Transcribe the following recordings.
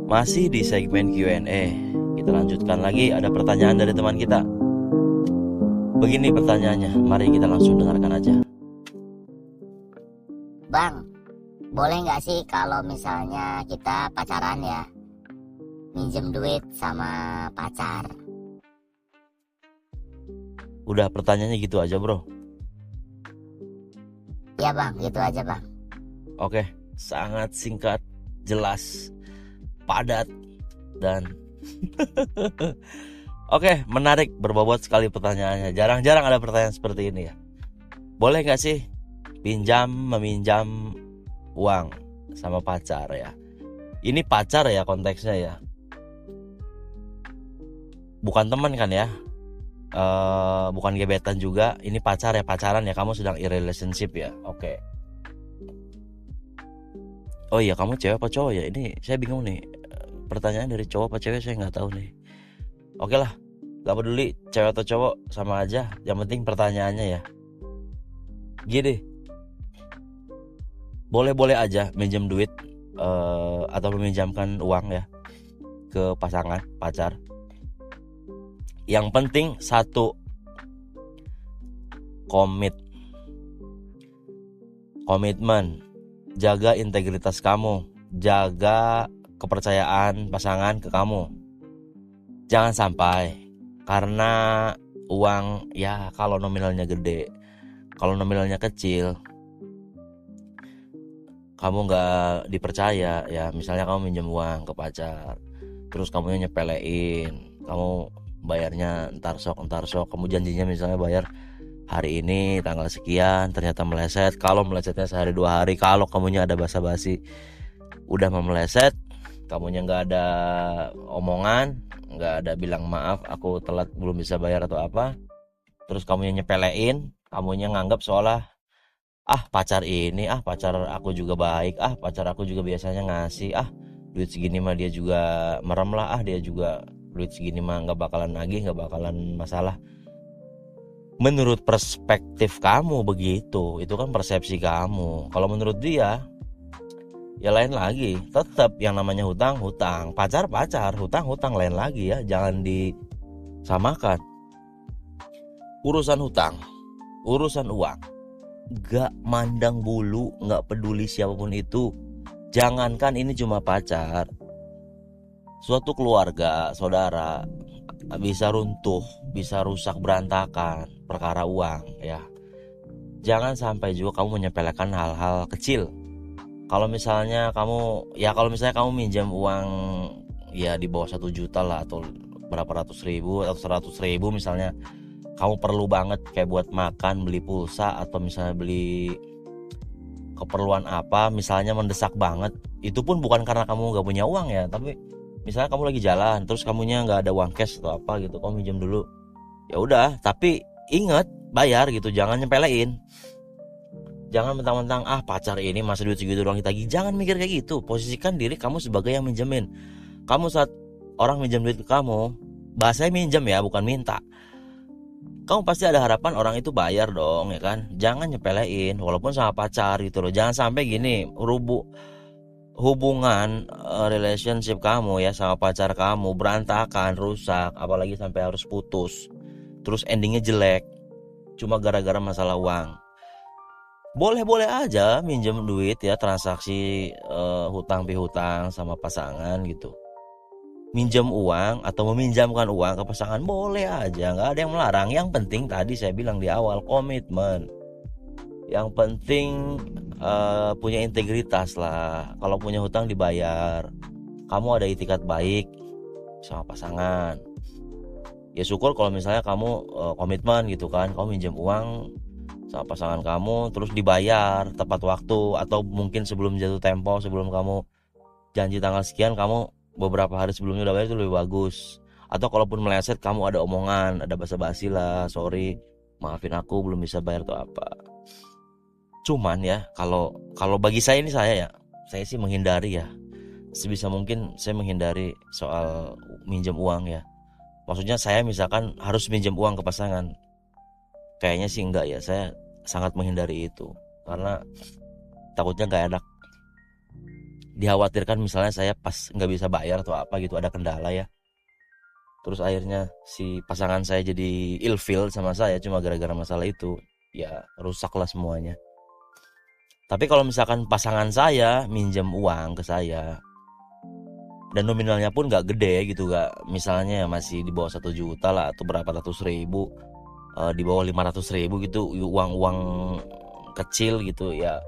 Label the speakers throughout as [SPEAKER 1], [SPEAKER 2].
[SPEAKER 1] Masih di segmen Q&A. Kita lanjutkan lagi, ada pertanyaan dari teman kita. Begini pertanyaannya, mari kita langsung dengarkan aja.
[SPEAKER 2] Bang, boleh nggak sih kalau misalnya kita pacaran ya, minjem duit sama pacar?
[SPEAKER 1] Udah, pertanyaannya gitu aja bro.
[SPEAKER 2] Ya bang, gitu aja bang.
[SPEAKER 1] Oke, sangat singkat, jelas, padat, dan Oke, menarik, berbobot sekali pertanyaannya. Jarang-jarang ada pertanyaan seperti ini ya. Boleh gak sih meminjam uang sama pacar ya? Ini pacar ya konteksnya ya, bukan teman kan ya, bukan gebetan juga. Ini pacar ya, pacaran ya, kamu sedang relationship ya. Oke. Oh iya, kamu cewek apa cowok ya? Ini saya bingung nih, pertanyaan dari cowok apa cewek saya nggak tahu nih. Oke lah, gak peduli cewek atau cowok, sama aja. Yang penting pertanyaannya ya. Gini, boleh-boleh aja minjem duit atau meminjamkan uang ya ke pasangan, pacar. Yang penting satu, komitmen, jaga integritas kamu, jaga kepercayaan pasangan ke kamu. Jangan sampai karena uang ya, kalau nominalnya gede, kalau nominalnya kecil, kamu gak dipercaya ya. Misalnya kamu minjem uang ke pacar, terus kamu nyepelein, kamu bayarnya entar sok, kamu janjinya misalnya bayar hari ini tanggal sekian, ternyata meleset. Kalau melesetnya sehari 2 hari, kalau kamunya ada basa-basi udah mau meleset, kamunya gak ada omongan, gak ada bilang maaf aku telat belum bisa bayar atau apa, terus kamunya nyepelein, kamunya nganggap seolah pacar ini, pacar aku juga baik, pacar aku juga biasanya ngasih, duit segini mah dia juga merem lah, dia juga duit segini mah gak bakalan nagih, gak bakalan masalah. Menurut perspektif kamu begitu, itu kan persepsi kamu. Kalau menurut dia ya lain lagi. Tetap yang namanya hutang, pacar, hutang lain lagi ya. Jangan disamakan. Urusan hutang, urusan uang, gak mandang bulu, gak peduli siapapun itu. Jangankan ini cuma pacar, suatu keluarga, saudara bisa runtuh, bisa rusak berantakan perkara uang ya. Jangan sampai juga kamu menyepelekan hal-hal kecil. Kalau misalnya kamu minjam uang ya di bawah 1 juta lah, atau berapa ratus ribu atau 100 ribu misalnya, kamu perlu banget kayak buat makan, beli pulsa, atau misalnya beli keperluan apa, misalnya mendesak banget, itu pun bukan karena kamu gak punya uang ya, tapi misalnya kamu lagi jalan, terus kamunya gak ada uang cash atau apa gitu, kamu minjem dulu, ya udah, tapi ingat bayar gitu, jangan nyepelein. Jangan mentang-mentang pacar ini masa duit segitu doang ditagih. Jangan mikir kayak gitu. Posisikan diri kamu sebagai yang minjemin. Kamu saat orang minjem duit ke kamu, bahasanya minjem ya, bukan minta, kamu pasti ada harapan orang itu bayar dong ya kan. Jangan nyepelein, walaupun sama pacar gitu loh. Jangan sampai gini, hubungan relationship kamu ya sama pacar kamu berantakan, rusak, apalagi sampai harus putus, terus endingnya jelek cuma gara-gara masalah uang. Boleh-boleh aja minjem duit ya, transaksi hutang pihutang sama pasangan gitu. Minjem uang atau meminjamkan uang ke pasangan boleh aja, nggak ada yang melarang. Yang penting tadi saya bilang di awal, komitmen. Yang penting punya integritas lah. Kalau punya hutang dibayar, kamu ada itikat baik sama pasangan. Ya syukur kalau misalnya kamu komitmen gitu kan, kamu minjem uang sama pasangan kamu terus dibayar tepat waktu, atau mungkin sebelum jatuh tempo, sebelum kamu janji tanggal sekian, kamu beberapa hari sebelumnya udah bayar, itu lebih bagus. Atau kalaupun meleset, kamu ada omongan, ada basa-basi lah, sorry, maafin aku belum bisa bayar atau apa. Cuman ya, kalau bagi saya ini, saya sih menghindari ya, sebisa mungkin saya menghindari soal minjem uang ya. Maksudnya saya misalkan harus minjem uang ke pasangan, kayaknya sih enggak ya, saya sangat menghindari itu karena takutnya gak enak dikhawatirkan misalnya saya pas nggak bisa bayar atau apa gitu, ada kendala ya, terus akhirnya si pasangan saya jadi ilfeel sama saya cuma gara-gara masalah itu, ya rusaklah semuanya. Tapi kalau misalkan pasangan saya minjem uang ke saya dan nominalnya pun nggak gede gitu, nggak misalnya masih di bawah 1 juta lah atau berapa ratus ribu, di bawah 500 ribu gitu, uang-uang kecil gitu ya.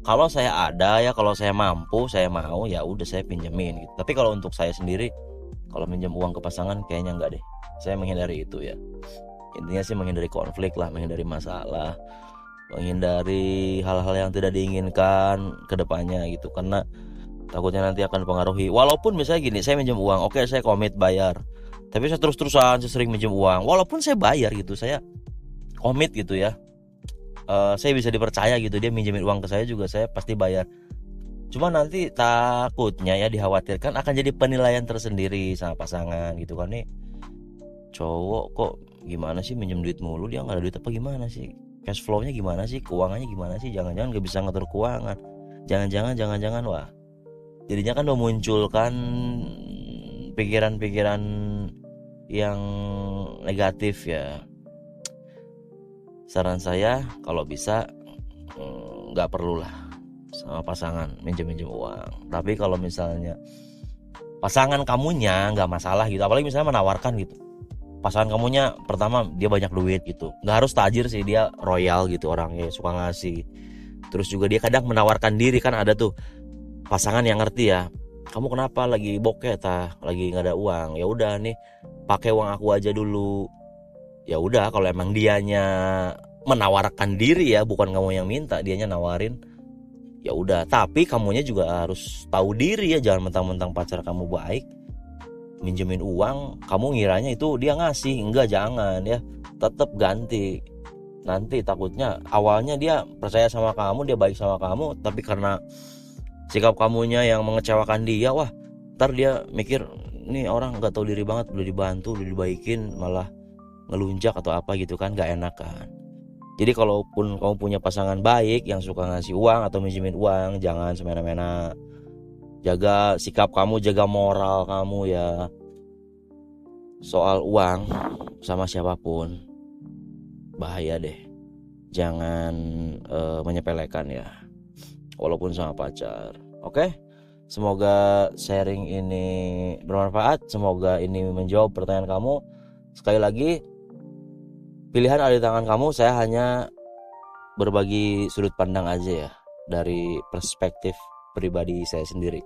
[SPEAKER 1] Kalau saya ada ya, kalau saya mampu, saya mau, ya udah saya pinjemin gitu. Tapi kalau untuk saya sendiri, kalau minjem uang ke pasangan kayaknya enggak deh. Saya menghindari itu ya. Intinya sih menghindari konflik lah, menghindari masalah, menghindari hal-hal yang tidak diinginkan ke depannya gitu. Karena takutnya nanti akan mempengaruhi. Walaupun misalnya gini, saya minjem uang, oke saya komit bayar. Tapi saya terus-terusan, saya sering minjem uang. Walaupun saya bayar gitu, saya komit gitu ya. Saya bisa dipercaya gitu, dia minjemin uang ke saya juga saya pasti bayar. Cuma nanti takutnya ya, dikhawatirkan akan jadi penilaian tersendiri sama pasangan gitu kan, nih cowok kok gimana sih minjem duit mulu, dia nggak ada duit apa gimana sih, cash flow-nya gimana sih, keuangannya gimana sih, jangan-jangan nggak bisa ngatur keuangan, jangan-jangan wah, jadinya kan memunculkan pikiran-pikiran yang negatif ya. Saran saya kalau bisa nggak perlulah sama pasangan minjem uang. Tapi kalau misalnya pasangan kamunya nggak masalah gitu, apalagi misalnya menawarkan gitu, pasangan kamunya pertama dia banyak duit gitu, nggak harus tajir sih, dia royal gitu orangnya, suka ngasih. Terus juga dia kadang menawarkan diri, kan ada tuh pasangan yang ngerti ya, kamu kenapa lagi bokeh tah, lagi nggak ada uang, ya udah nih pakai uang aku aja dulu. Ya udah, kalau emang dianya menawarkan diri ya, bukan kamu yang minta, dianya nawarin, ya udah. Tapi kamunya juga harus tahu diri ya, jangan mentang-mentang pacar kamu baik minjemin uang kamu ngiranya itu dia ngasih, enggak, jangan ya, tetap ganti. Nanti takutnya awalnya dia percaya sama kamu, dia baik sama kamu, tapi karena sikap kamunya yang mengecewakan dia, wah ntar dia mikir ini orang nggak tahu diri banget, udah dibantu, udah dibaikin malah ngelunjak atau apa gitu kan, gak enak kan. Jadi kalaupun kamu punya pasangan baik yang suka ngasih uang atau minjemin uang, jangan semena-mena. Jaga sikap kamu, jaga moral kamu ya. Soal uang sama siapapun bahaya deh. Jangan menyepelekan ya, walaupun sama pacar. Oke? Semoga sharing ini bermanfaat, semoga ini menjawab pertanyaan kamu. Sekali lagi, pilihan ada di tangan kamu, saya hanya berbagi sudut pandang aja ya, dari perspektif pribadi saya sendiri.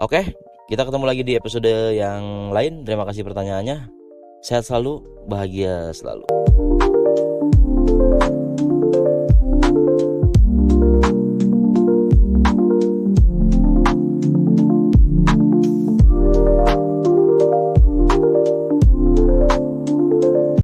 [SPEAKER 1] Oke, kita ketemu lagi di episode yang lain. Terima kasih pertanyaannya. Sehat selalu, bahagia selalu.